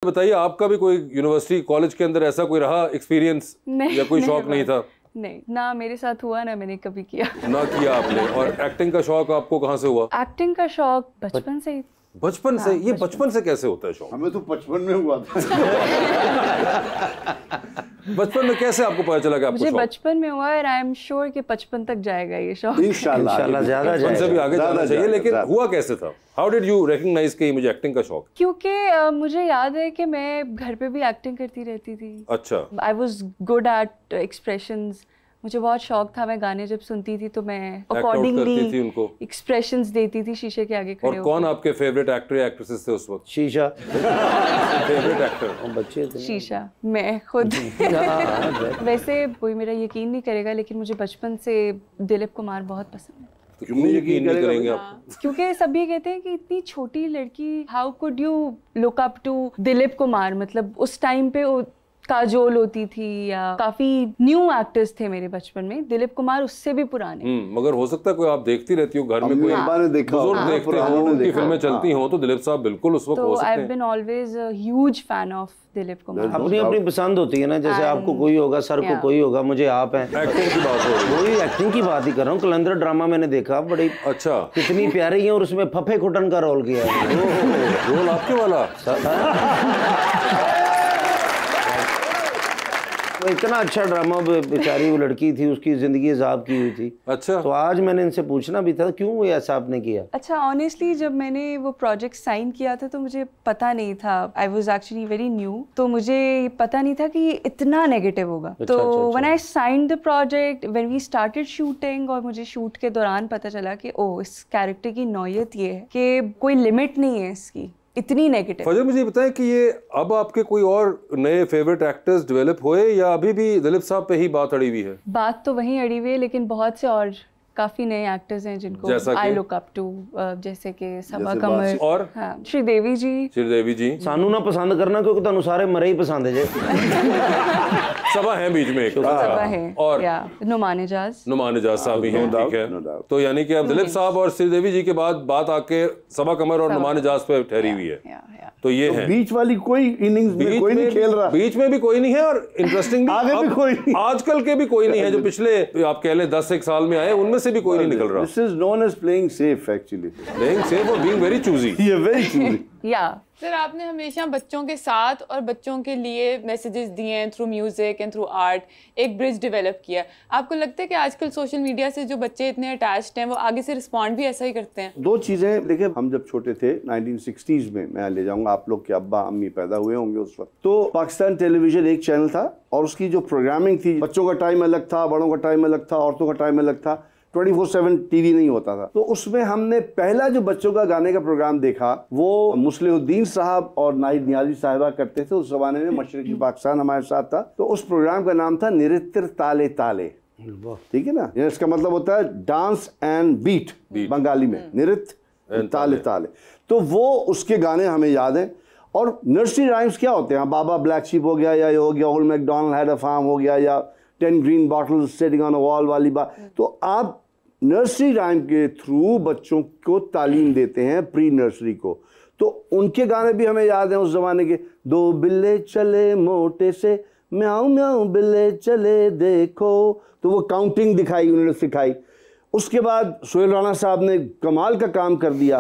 बताइए, आपका भी कोई यूनिवर्सिटी कॉलेज के अंदर ऐसा कोई रहा एक्सपीरियंस या कोई शौक नहीं था? नहीं, ना मेरे साथ हुआ ना मैंने कभी किया। ना किया आपने। और एक्टिंग का शौक आपको कहाँ से हुआ? एक्टिंग का शौक बचपन से ही। बचपन से? ये बचपन से कैसे होता है शौक? हमें तो बचपन में हुआ था। बचपन में कैसे आपको पता चला कि आपको मुझे शौक? बचपन में हुआ और आई एम श्योर कि 55 तक जाएगा ये शौक। इंशाल्लाह ज्यादा बचपन से भी आगे जाना चाहिए। लेकिन हुआ कैसे था? हाउ डिड यू रिकॉग्नाइज कि मुझे एक्टिंग का शौक? क्योंकि मुझे याद है कि मैं घर पे भी एक्टिंग करती रहती थी। अच्छा। I was good at expressions. मुझे बहुत शौक था, मैं गाने जब सुनती थी तो मैं अकॉर्डिंगली एक्सप्रेशंस देती थी शीशे के आगे खड़े होकर। और कौन आपके फेवरेट एक्टर या एक्ट्रेसेस थे उस वक्त? शीशा फेवरेट एक्टर बच्चे थे। शीशा मैं खुद। वैसे कोई मेरा यकीन नहीं करेगा लेकिन मुझे बचपन से दिलीप कुमार बहुत पसंद है। तो क्यों यकीन नहीं करेंगे आप? क्योंकि सभी कहते हैं कि इतनी छोटी लड़की, how could you look up to Dilip Kumar. मतलब उस टाइम पे काजोल होती थी या काफी न्यू एक्टर्स थे मेरे बचपन में। दिलीप कुमार उससे भी पुराने। मगर हो सकता है कोई आप देखती रहती हो घर में, कोई बुजुर्ग देखते हो, उनकी फिल्में चलती हो, तो दिलीप साहब बिल्कुल उस वक्त हो सकते हैं। I have been always a huge fan of Dilip Kumar. अपनी अपनी पसंद होती है ना, जैसे आपको कोई होगा, सर को कोई होगा, मुझे आप हैं। एक्टिंग की बात हो रही है, वही एक्टिंग की बात ही कर रहा हूँ। कलंदर ड्रामा मैंने देखा, बड़ी अच्छा कितनी प्यारी है, और उसमें फफे खुटन का रोल किया है। रोल आपके वाला? इतना अच्छा ड्रामा, बेचारी वो लड़की थी, उसकी जिंदगी अजाब की हुई थी। अच्छा। तो आज मैंने इनसे पूछना भी था क्यों ये ऐसा आपने किया। अच्छा, ऑनेस्टली जब मैंने वो प्रोजेक्ट साइन किया था तो मुझे पता नहीं था। I was actually very new, तो मुझे पता नहीं था कि इतना नेगेटिव होगा। तो when I signed the project, when we started shooting, और मुझे शूट के दौरान पता चला कि ओह, इस कैरेक्टर की नौयत ये है कि कोई लिमिट नहीं है इसकी, इतनी नेगेटिव। फजल, मुझे बताएं कि ये अब आपके कोई और नए फेवरेट एक्टर्स डेवलप हुए या अभी भी दिलीप साहब पे ही बात अड़ी हुई है? बात तो वहीं अड़ी हुई है, लेकिन बहुत से और काफी नए एक्टर्स हैं जिनको आई लुक अप टू, जैसे कि सबा कमर और श्रीदेवी जी। श्रीदेवी जी सानू ना पसंद करना, क्योंकि तुहानू सारे मरे ही पसंद है जे। सबा है बीच में, सबा है, और नुमान एजाज साहब भी हैं, ठीक है। तो यानी कि अब दिलीप साहब और श्रीदेवी जी के बाद बात आके सबा कमर और नुमान एजाज पे ठहरी हुई है। तो ये है, बीच वाली कोई इनिंग्स में कोई नहीं खेल रहा, बीच में भी कोई नहीं है, और इंटरेस्टिंग आगे भी कोई नहीं, आजकल के भी कोई नहीं है। जो पिछले आप कह लें 10 एक साल में आए, उनमें से भी कोई नहीं निकल रहा। This is known as playing safe, actually playing safe और बीइंग वेरी चूजी। ये वेरी चूजी। या सर, आपने हमेशा बच्चों के साथ और बच्चों के लिए मैसेजेस दिए हैं through music and through art, एक ब्रिज डेवलप किया। आपको लगता है कि आजकल सोशल मीडिया से जो बच्चे इतने अटैच्ड हैं वो आगे से रिस्पॉन्ड भी ऐसा ही करते हैं? दो चीज़ें देखिए, हम जब छोटे थे 1960s में, मैं ले जाऊंगा, आप लोग के अब्बा अम्मी पैदा हुए होंगे उस वक्त, तो पाकिस्तान टेलीविजन एक चैनल था और उसकी जो प्रोग्रामिंग थी, बच्चों का टाइम अलग था, बड़ों का टाइम अलग था, औरतों का टाइम अलग था। 24/7 टीवी नहीं होता था। तो उसमें हमने पहला जो बच्चों का गाने का प्रोग्राम देखा, वो मुस्लिहुद्दीन साहब और नाहिद नियाज़ी साहिबा करते थे। उस जमाने में मशरक़ी पाकिस्तान हमारे साथ था। तो उस प्रोग्राम का नाम था नृत्य ताले ताले, ठीक है ना। इसका मतलब होता है डांस एंड बीट, बंगाली में नृत्य ताले ताले। तो वो उसके गाने हमें याद हैं। और नर्सरी राइम्स क्या होते हैं, बाबा ब्लैक शीप हो गया, या ये हो गया old McDonald had a farm हो गया, या 10 green bottles setting on a wall वाली बात। तो आप नर्सरी राइम के थ्रू बच्चों को तालीम देते हैं, प्री नर्सरी को। तो उनके गाने भी हमें याद हैं उस जमाने के। दो बिल्ले चले मोटे से, म्याऊं म्याऊं बिल्ले चले देखो। तो वो काउंटिंग दिखाई, उन्होंने सिखाई। उसके बाद सोहेल राणा साहब ने कमाल का काम कर दिया।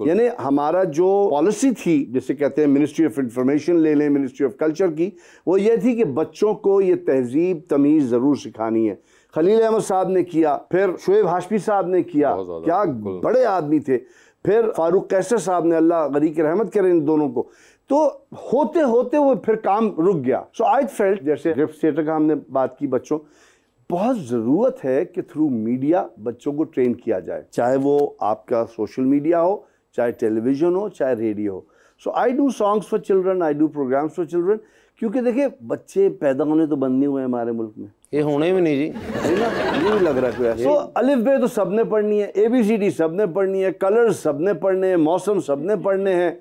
यानी हमारा जो पॉलिसी थी, जिसे कहते हैं मिनिस्ट्री ऑफ इंफॉर्मेशन ले लें, मिनिस्ट्री ऑफ कल्चर की, वो ये थी कि बच्चों को ये तहजीब तमीज़ ज़रूर सिखानी है। खलील अहमद साहब ने किया, फिर शुएब हाशमी साहब ने किया, क्या बड़े आदमी थे। फिर फारूक कैसर साहब ने, अल्लाह गनी की रहमत करे इन दोनों को। तो होते होते वो फिर काम रुक गया। सो आई फेल्ट, जैसे गिफ्ट थिएटर का हमने बात की, बच्चों बहुत ज़रूरत है कि थ्रू मीडिया बच्चों को ट्रेन किया जाए, चाहे वो आपका सोशल मीडिया हो, चाहे टेलीविज़न हो, चाहे रेडियो हो। So I do songs for children, I do programmes for children, क्योंकि देखिए बच्चे पैदा होने तो बंद नहीं हुए हमारे मुल्क में, ये होने भी नहीं जी, है ना, ये भी लग रहा है। तो अलिफ बे तो सबने पढ़नी है, ABCD सबने पढ़नी है, कलर्स सबने पढ़ने हैं, मौसम सबने पढ़ने हैं,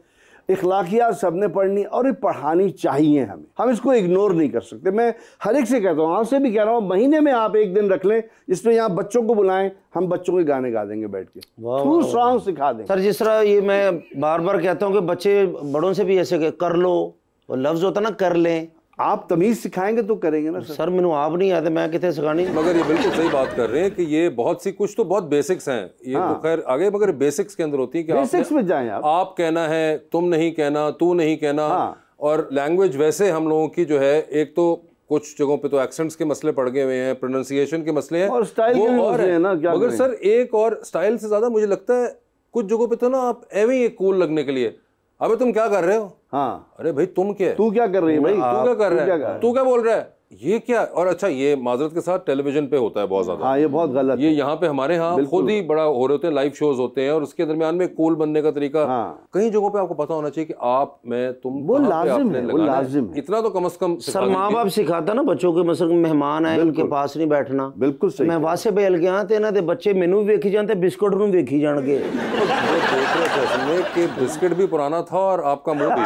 इखलाकियात सबने पढ़नी, और ये पढ़ानी चाहिए हमें। हम इसको इग्नोर नहीं कर सकते। मैं हर एक से कहता हूँ, आपसे भी कह रहा हूँ, महीने में आप एक दिन रख लें जिसमें यहाँ बच्चों को बुलाएं, हम बच्चों के गाने गा देंगे बैठ के, थ्रू सॉन्ग सिखा दें। सर जिस तरह ये मैं बार बार कहता हूँ कि बच्चे बड़ों से भी ऐसे कर लो, वो लफ्ज होता ना कर लें, आप तमीज सिखाएंगे तो करेंगे ना सर। मैंने आप नहीं आते, मैं कितने सिखानी। मगर ये बिल्कुल सही बात कर रहे हैं कि ये बहुत सी कुछ तो बहुत बेसिक्स हैं, ये तो खैर आगे, मगर बेसिक्स के अंदर होती है कि बेसिक्स में जाएं आप कहना है, तुम नहीं कहना, तू नहीं कहना। और लैंग्वेज वैसे हम लोगों की जो है, एक तो कुछ जगहों पे तो एक्सेंट्स के मसले पड़ गए हुए हैं, प्रोनाउंसिएशन के मसले हैं, और स्टाइल के मसले हैं ना, क्या मगर सर एक और स्टाइल से ज्यादा मुझे लगता है कुछ जगहों पे तो ना आप एवं ही कूल लगने के लिए, अबे तुम क्या कर रहे हो, हाँ अरे भाई तुम क्या, तू क्या कर रही है भाई, तू क्या कर रहा है, तू क्या बोल रहा है, ये क्या। और अच्छा, ये माजरत के साथ टेलीविजन पे होता है बहुत ज्यादा। हाँ, ये बहुत गलत ये यहाँ पे हमारे यहाँ खुद ही बड़ा हो रहे होते हैं, लाइव शोज होते हैं, और उसके दरमियान में कूल बनने का तरीका कई जगहों पे आपको पता होना चाहिए कि आप, मैं, तुम, वो लाजिम है, वो लाजिम है। इतना तो कम से कम सर माँ बाप सिखाता ना बच्चों के, मतलब मेहमान आए उनके पास नहीं बैठना। बिल्कुल सही। मैं वासे बेल गया तो इन्हों के बच्चे मैनू भी वेखी जाते, बिस्कुट नूं वेखी जाणगे। देख रहे थे कि बिस्किट भी पुराना था और आपका मुंह भी।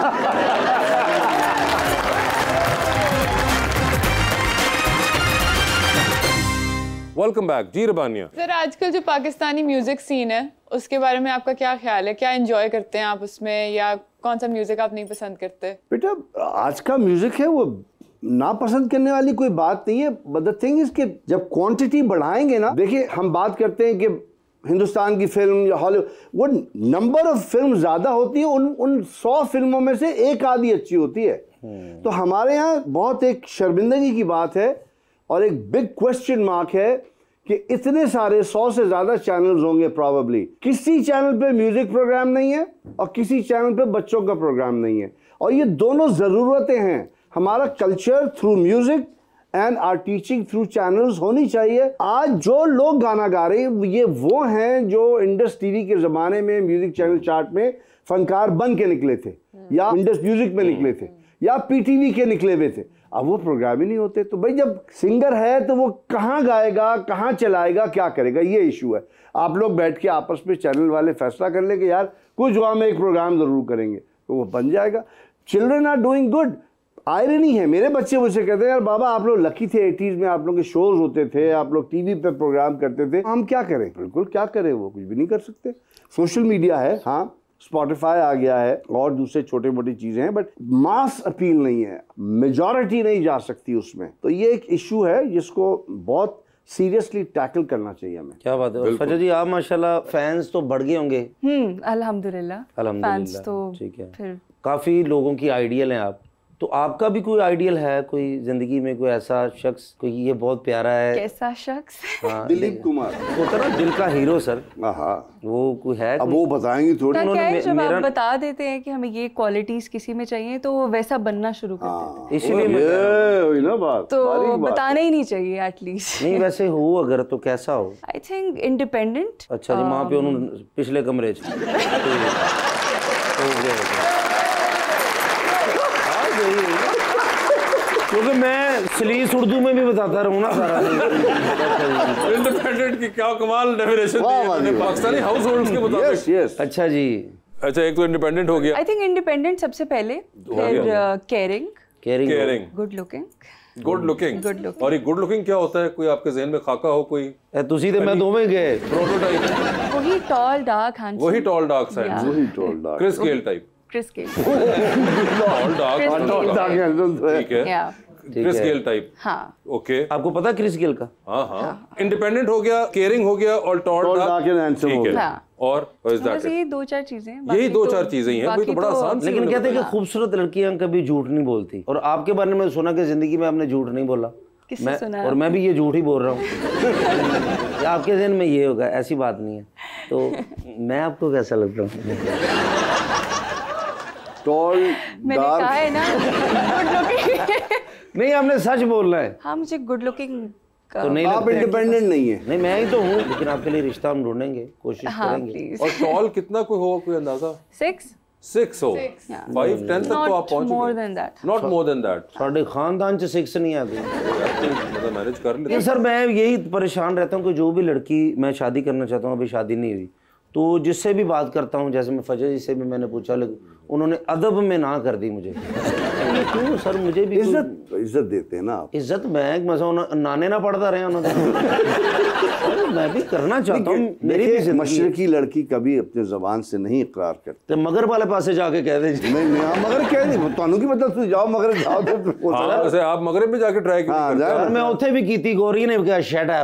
वेलकम बैक जी रबानिया। सर आजकल जो पाकिस्तानी म्यूजिक सीन है उसके बारे में आपका क्या ख्याल है, क्या एंजॉय करते हैं आप उसमें, या कौन सा म्यूजिक आप नहीं पसंद करते? बेटा आज का म्यूजिक है वो नापसंद करने वाली कोई बात नहीं है, बट द थिंग इज कि जब क्वांटिटी बढ़ाएंगे ना, देखिए हम बात करते हैं कि हिंदुस्तान की फिल्म या हॉलीवुड, वो नंबर ऑफ फिल्म ज्यादा होती है, उन 100 फिल्मों में से एक आधी अच्छी होती है। तो हमारे यहाँ बहुत एक शर्मिंदगी की बात है और एक बिग क्वेश्चन मार्क है कि इतने सारे 100 से ज्यादा चैनल्स होंगे प्रोबेबली, किसी चैनल पे म्यूजिक प्रोग्राम नहीं है और किसी चैनल पे बच्चों का प्रोग्राम नहीं है, और ये दोनों जरूरतें हैं। हमारा culture through music and our teaching through channels होनी चाहिए। आज जो लोग गाना गा रहे हैं ये वो हैं जो इंडस टीवी के जमाने में म्यूजिक चैनल चार्ट में फनकार बन के निकले थे, या इंडस म्यूजिक में निकले थे, या पीटीवी के निकले हुए थे। अब वो प्रोग्राम ही नहीं होते, तो भाई जब सिंगर है तो वो कहाँ गाएगा, कहाँ चलाएगा, क्या करेगा, ये इशू है। आप लोग बैठ के आपस में चैनल वाले फैसला कर ले कि यार कुछ जगह में एक प्रोग्राम जरूर करेंगे, तो वो बन जाएगा। Children are doing good. Irony है, मेरे बच्चे मुझसे कहते हैं यार बाबा आप लोग लकी थे, 80s में आप लोग के शोज होते थे, आप लोग टीवी पे प्रोग्राम करते थे, हम क्या करें? बिल्कुल क्या करें, वो कुछ भी नहीं कर सकते। सोशल मीडिया है, हाँ स्पॉटिफाई आ गया है और दूसरे छोटे मोटी चीजें हैं, बट मास अपील नहीं है, मेजॉरिटी नहीं जा सकती उसमें। तो ये एक इशू है जिसको बहुत सीरियसली टैकल करना चाहिए हमें। क्या बात है फजा जी, आप माशाल्लाह फैंस तो बढ़ गए होंगे। अल्हम्दुलिल्लाह। फैंस तो ठीक है, फिर काफी लोगों की आइडियल हैं आप, तो आपका भी कोई आइडियल है, कोई जिंदगी में कोई ऐसा शख्स, कोई ये बहुत प्यारा है? कैसा शख्स? हाँ, दिलीप कुमार होता ना दिल का हीरो सर। हाँ वो कोई है? अब वो बताएंगे थोड़ी। क्या है, जब आप बता देते हैं कि हमें ये क्वालिटीज किसी में चाहिए तो वो वैसा बनना शुरू कर देते हैं। इसीलिए ना बात तो बताना ही नहीं चाहिए एटलीस्ट। नहीं वैसे हो अगर तो कैसा हो? I think independent. अच्छा जी, माँ पे उन्होंने पिछले कमरे क्योंकि मैं सलीस उर्दू में भी बताता रहूँ ना सारा। इंडिपेंडेंट की क्या कमाल डेफिनेशन दी है पाकिस्तानी हाउस होल्ड्स के मुताबिक। यस अच्छा जी, अच्छा एक तो इंडिपेंडेंट हो गया। आई थिंक इंडिपेंडेंट सबसे पहले, फिर केयरिंग, गुड लुकिंग। और ये गुड लुकिंग क्या होता है? कोई आपके जहन में खाका हो कोई? तुसी तो मैं दोवें गए प्रोटोटाइप। वही टॉल डार्क हैंडसम, वही tall dark side, Chris Gayle type. Chris Gayle, tall dark, ठीक है, क्रिस गेल टाइप। हाँ ओके, आपको पता क्रिस गेल का? हाँ इंडिपेंडेंट हो गया, केयरिंग हो गया और टॉल डार्क हो गया। और बस यही 2-4 चीजें, यही 2-4 चीजें ही हैं, कोई तो बड़ा आसान। लेकिन कहते हैं कि खूबसूरत लड़कियां कभी झूठ नहीं बोलती, और आपके बारे में सुना कि जिंदगी में आपने झूठ नहीं बोला। किससे सुना है? और मैं भी ये झूठ ही बोल रहा हूँ। आपके जहन में ये होगा, ऐसी बात नहीं है। तो मैं आपको कैसा लगता हूँ? टॉल मैंने कहा है ना गुड लुकिंग। नहीं आपने सच बोलना है। हाँ मुझे गुड लुकिंग तो नहीं, आप इंडिपेंडेंट नहीं है। नहीं मैं ही तो हूँ, लेकिन आपके लिए रिश्ता हम ढूंढेंगे, कोशिश करेंगे। और टॉल कितना कोई हो, कोई अंदाजा? 6 हो, 5-10 तक तो आप पहुंच more than that, not more than that. साढ़े खानदान से 6 नहीं आती। मतलब मैनेज कर लेते। सर मैं यही परेशान रहता हूँ कि जो भी लड़की मैं शादी करना चाहता हूँ, अभी शादी नहीं हुई, तो जिससे भी बात करता हूँ, जैसे मैं फजर जी से भी मैंने पूछा, लेकिन उन्होंने अदब में ना कर दी मुझे। ये क्यों सर? मुझे भी इज्जत देते हैं ना आप। इज्जत मैं नाने ना पढ़ता रहे उन्होंने। मैं भी करना चाहता हूँ, मेरी भी जिंदगी। मशरकी लड़की कभी अपने जबान से नहीं इकरार करती। तो मगर वाले पासे जाके कह दे नहीं मगर कह नहीं ਤੁਹਾਨੂੰ ਕੀ ਪਤਾ ਤੁਸੀਂ ਜਾਓ ਮਗਰ ਜਾਓ ਤੇ वैसे आप मगरब में जाके ट्राई मैं उथे भी की गोरी ने क्या शट है